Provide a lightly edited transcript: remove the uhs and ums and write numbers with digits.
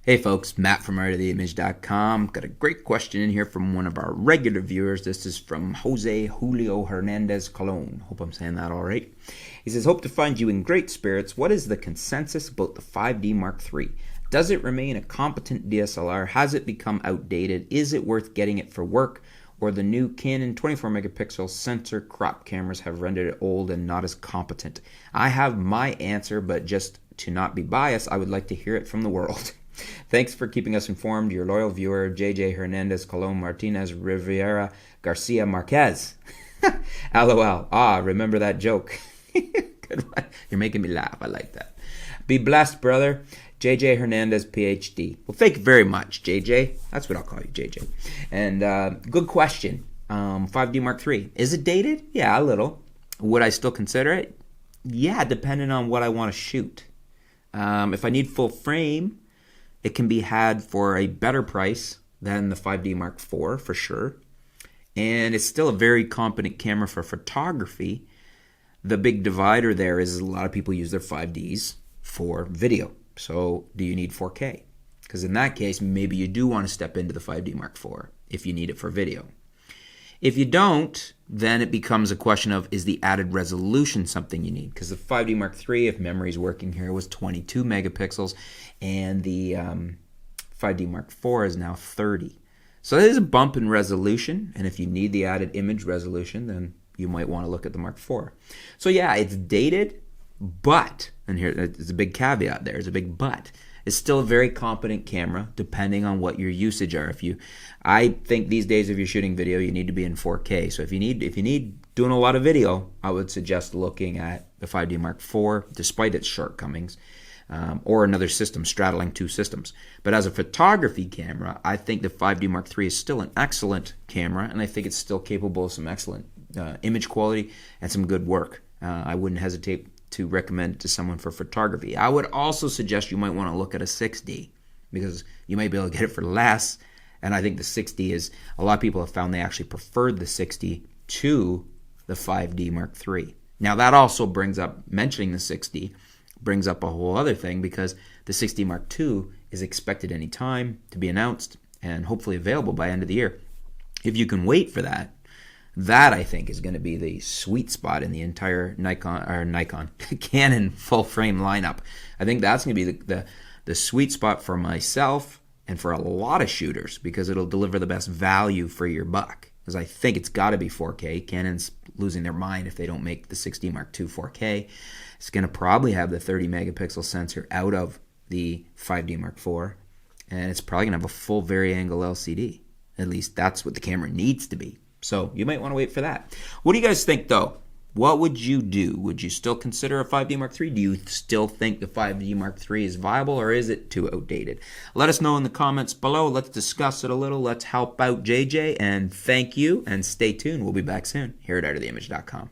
Hey folks, Matt from artoftheimage.com. Got a great question in here from one of our regular viewers. This is from Jose Julio Hernandez Colon. Hope I'm saying that all right. He says, hope to find you in great spirits. What is the consensus about the 5D Mark III? Does it remain a competent DSLR? Has it become outdated? Is it worth getting it for work? Or the new Canon 24 megapixel sensor crop cameras have rendered it old and not as competent? I have my answer, but just to not be biased, I would like to hear it from the world. Thanks for keeping us informed. Your loyal viewer, JJ Hernandez Colon Martinez Rivera Garcia Marquez. LOL. Remember that joke. Good one. You're making me laugh. I like that. Be blessed, brother. JJ Hernandez, PhD. Well, thank you very much, JJ. That's what I'll call you, JJ. And good question. 5D Mark III. Is it dated? Yeah, a little. Would I still consider it? Yeah, depending on what I want to shoot. If I need full frame, it can be had for a better price than the 5D Mark IV, for sure. And it's still a very competent camera for photography. The big divider there is a lot of people use their 5Ds for video. So do you need 4K? Because in that case, maybe you do want to step into the 5D Mark IV if you need it for video. If you don't, then it becomes a question of, is the added resolution something you need? Because the 5D Mark III, if memory's working here, was 22 megapixels, and the 5D Mark IV is now 30. So there's a bump in resolution, and if you need the added image resolution, then you might want to look at the Mark IV. So yeah, it's dated, but, and here there's a big caveat there, there's a big but. It's still a very competent camera, depending on what your usage are. I think these days if you're shooting video, you need to be in 4K. So if you need doing a lot of video, I would suggest looking at the 5D Mark IV, despite its shortcomings, or another system straddling two systems. But as a photography camera, I think the 5D Mark III is still an excellent camera, and I think it's still capable of some excellent image quality and some good work. I wouldn't hesitate to recommend it to someone for photography. I would also suggest you might want to look at a 6D, because you might be able to get it for less. And I think the 6D is, a lot of people have found they actually preferred the 6D to the 5D Mark III. Now that also brings up, mentioning the 6D, brings up a whole other thing, because the 6D Mark II is expected any time to be announced and hopefully available by end of the year. If you can wait for that, that I think is going to be the sweet spot in the entire Canon full frame lineup. I think that's going to be the sweet spot for myself and for a lot of shooters, because it'll deliver the best value for your buck. Because I think it's got to be 4K. Canon's losing their mind if they don't make the 6D Mark II 4K. It's going to probably have the 30 megapixel sensor out of the 5D Mark IV, and it's probably going to have a full vari-angle LCD. At least that's what the camera needs to be. So you might want to wait for that. What do you guys think, though? What would you do? Would you still consider a 5D Mark III? Do you still think the 5D Mark III is viable, or is it too outdated? Let us know in the comments below. Let's discuss it a little. Let's help out JJ. And thank you, and stay tuned. We'll be back soon here at artoftheimage.com.